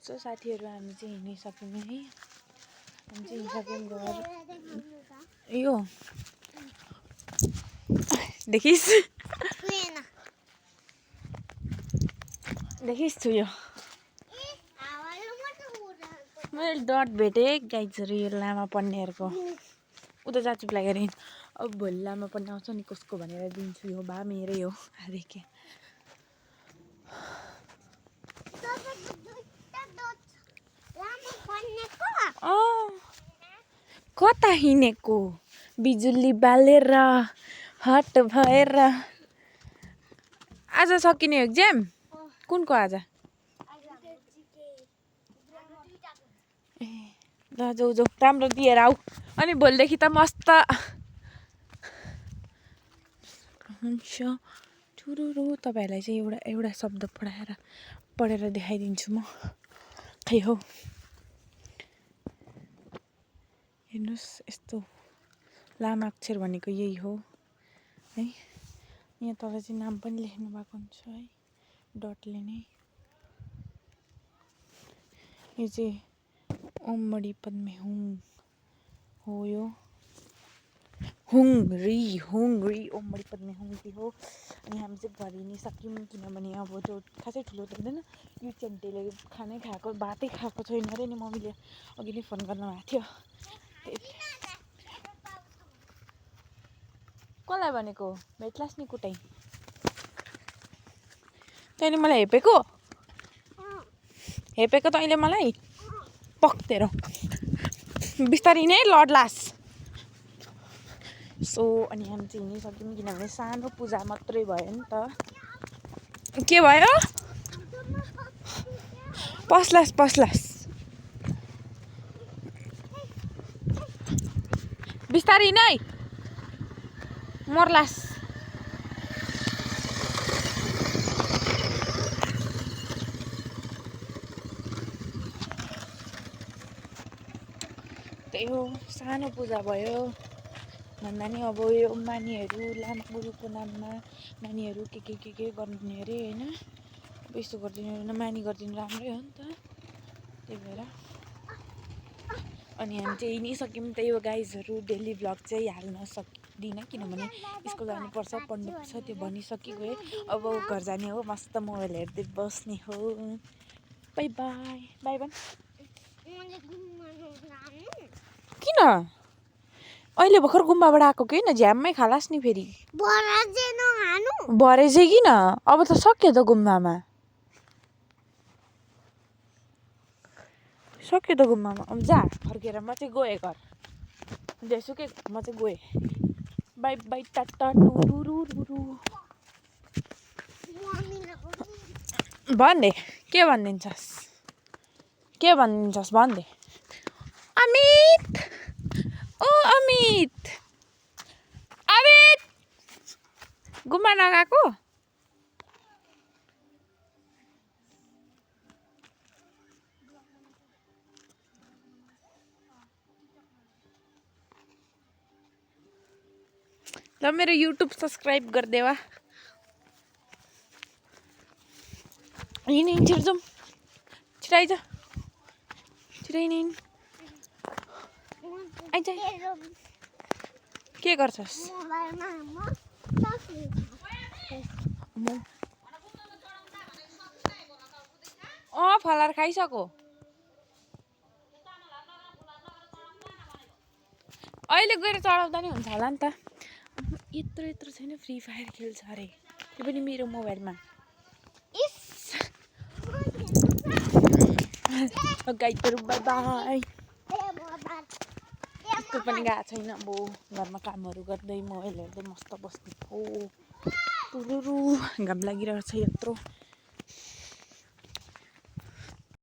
so साथीहरु हामी चाहिँ हिँडिसक्यौं है हामी चाहिँ हिँडिसक्यौं घर यो देखिस् देखिस् छु यो मैले डट भेटे गाइजहरु यो लामा पढ्नेहरुको उता जाचुप लागेर अब भोलि लामा पढ्ने आउँछ नि कसको भनेर दिन्छु यो बा मेरै हो आदेके कता हिँडेको बिजुली बालेर हट भएर आज सकिने एक्जाम कुनको आज ल जाऊ जाऊ राम्रो दिएर आऊ अनि भोलिदेखि त मस्त हुन्छ टुरुरु तपाईहरुलाई चाहिँ एउटा शब्द पढेर देखाइदिन्छु म खै हो हेर्नुस् यस्तो लामा अक्षर भनेको यही हो है यहाँ तल चाहिँ नाम पनि लेख्नु भएको हुन्छ है डटले नै यो चाहिँ ओम मणि पद्मे हुङ हो यो हुङरी ओम मणि पद्मे हुङरी हो अनि हामी चाहिँ घर हिँडिसक्यौँ किनभने अब त्यो खासै ठुलो त हुँदैन यो चेन्टेले खानै खाएको भातै खाएको छैन अरे नि मम्मीले अघि नै फोन गर्नुभएको थियो कसलाई भनेको भेट्लास् नि कुटै तैँले मलाई हेपेको तैँले मलाई पक्तेरो बिस्तारै नै लड्लास् सो अनि हामी चाहिँ हिँडिसक्यौँ किनभने सानो पूजा मात्रै भयो नि त के भयो पस्लास् बिस्तारै नै मर्लास् त्यही हो सानो पूजा भयो भन्दा नि अब यो मानीहरू लामा गुरुको नाममा नानीहरू के गर्नुहुने अरे हैन अब यस्तो गरिदिनु मानी गरिदिनु राम्रै हो नि त त्यही भएर अनि हामी चाहिँ हिँडिसक्यौँ त्यही हो गाइजहरु डेली भ्लग चाहिँ हाल्न सक्दिनँ किनभने स्कुल जानुपर्छ पढ्नुपर्छ त्यो भनिसकिगएँ अब घर जाने हो मस्त मोबाइल हेर्दै बस्ने हो बाइ बाइ भन् किन अहिले भर्खर गुम्बाबाट आएको किन झ्याममै खालास् नि फेरि भरे चाहिँ किन अब त सक्यो त गुम्बामा अब जा फर्केर म चाहिँ गएँ घर जेसुकै म चाहिँ गएँ बाइ टाटा टुरुरुरु भन्दे के भनिदिन्छस् भन्दे अमित गुम्बा नगएको ल मेरो युट्युब सब्सक्राइब गरिदेवा हिँड छिटो जाउँ छिटो आइज के गर्छस् फलाएर खाइसक्यो अहिले गएर चढाउँदा नि हुन्छ होला नि त यत्रो छैन फ्री फायर खेल्छ अरे त्यो पनि मेरो मोबाइलमा गाइडहरु बाइ बाइ स्कुल पनि गएको छैन अब घरमा कामहरू गर्दै मोबाइल हेर्दै मस्त बस्ने हो टुरुरु घाम लागिरहेको छ यत्रो